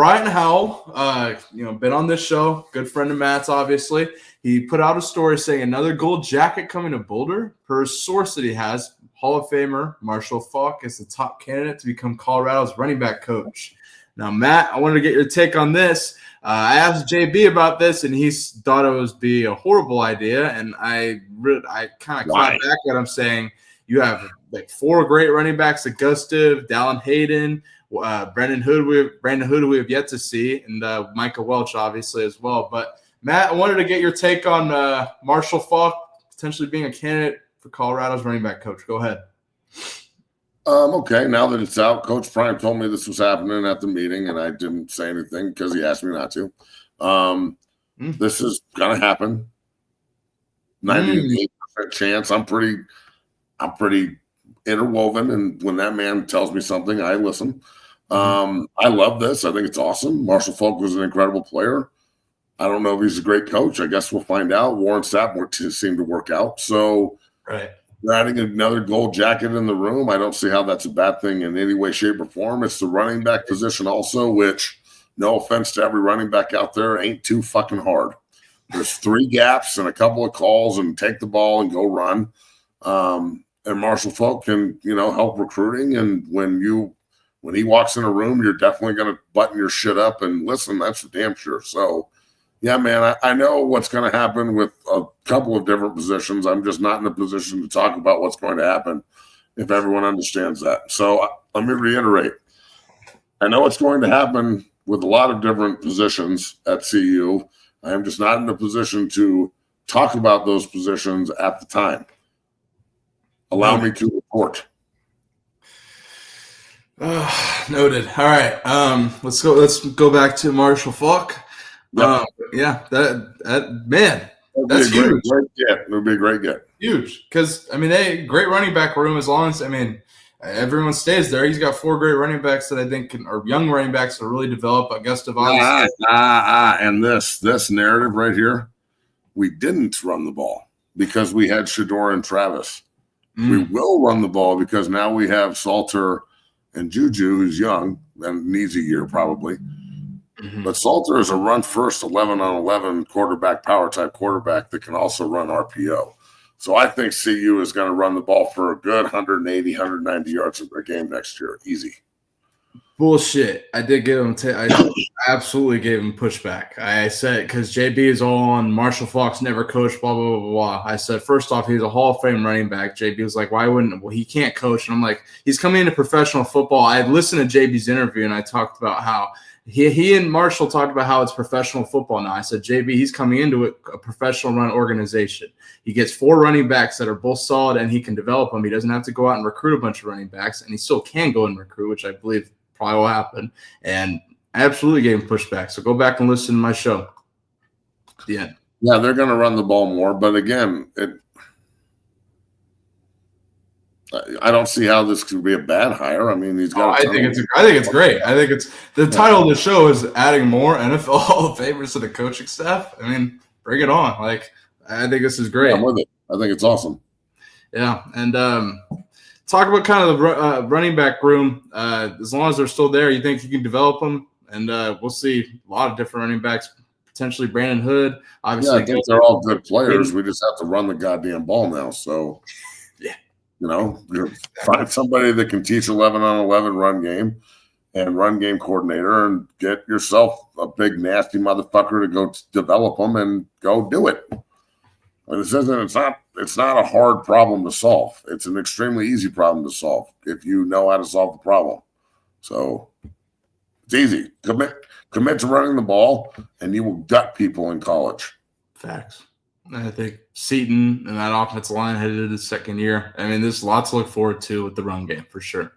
Brian Howell, been on this show, good friend of Matt's, obviously. He put out a story saying another gold jacket coming to Boulder. Per a source that he has, Hall of Famer Marshall Faulk is the top candidate to become Colorado's running back coach. Now, Matt, I wanted to get your take on this. I asked JB about this, and he thought it would be a horrible idea. And I kind of clapped back at him saying, you have like 4 great running backs: Augustive, Dallin Hayden, Brandon Hood we have yet to see, and Micah Welch obviously as well. But Matt, I wanted to get your take on Marshall Faulk potentially being a candidate for Colorado's running back coach. Go ahead. Okay, now that it's out, Coach Prime told me this was happening at the meeting, and I didn't say anything because he asked me not to. This is gonna happen. 98% chance. I'm pretty interwoven, and when that man tells me something, I listen. I love this. I think it's awesome. Marshall Faulk was an incredible player. I don't know if he's a great coach. I guess we'll find out. Warren Sapp seemed to work out. So adding another gold jacket in the room, I don't see how that's a bad thing in any way, shape, or form. It's the running back position also, which, no offense to every running back out there, ain't too fucking hard. There's 3 gaps and a couple of calls and take the ball and go run. And Marshall Faulk can, help recruiting. And when he walks in a room, you're definitely going to button your shit up and listen. That's for damn sure. So, yeah, man, I know what's going to happen with a couple of different positions. I'm just not in a position to talk about what's going to happen if everyone understands that. So let me reiterate. I know what's going to happen with a lot of different positions at CU. I am just not in a position to talk about those positions at the time. Allow me to report. Noted. All right. Let's go back to Marshall Faulk. That's huge. It would be a great get. Huge. Because, great running back room as long as, everyone stays there. He's got 4 great running backs that I think are young running backs that really develop. Augustive, and this narrative right here, we didn't run the ball because we had Shedeur and Travis. We will run the ball because now we have Salter and Juju, who's young and needs a year probably. But Salter is a run-first 11-on-11 quarterback, power-type quarterback that can also run RPO. So I think CU is going to run the ball for a good 180, 190 yards a game next year. Easy. Bullshit. I did give him I absolutely gave him pushback. I said, because JB is all on Marshall Faulk's never coached, blah, blah, blah, blah. I said, first off, he's a Hall of Fame running back. JB was like, why wouldn't – well, he can't coach. And I'm like, he's coming into professional football. I had listened to JB's interview, and I talked about how he and Marshall talked about how it's professional football now. I said, JB, he's coming into it, a professional run organization. He gets 4 running backs that are both solid, and he can develop them. He doesn't have to go out and recruit a bunch of running backs, and he still can go and recruit, which I believe – probably will happen. And I absolutely gave him pushback. So go back and listen to my show. The end. Yeah, they're going to run the ball more. But again, I don't see how this could be a bad hire. He's got. I think it's great. I think it's the title of the show is adding more NFL Hall of Famers to the coaching staff. Bring it on. I think this is great. I'm with it. I think it's awesome. Yeah, and talk about kind of the running back room. As long as they're still there, you think you can develop them? And we'll see a lot of different running backs, potentially Brandon Hood. Obviously, I think they're all good players. We just have to run the goddamn ball now. So, find somebody that can teach 11-on-11 run game and run game coordinator and get yourself a big, nasty motherfucker to go develop them and go do it. It's not a hard problem to solve. It's an extremely easy problem to solve if you know how to solve the problem. So it's easy. Commit to running the ball, and you will gut people in college. Facts. I think Seton and that offensive line headed to the second year. There's lots to look forward to with the run game for sure.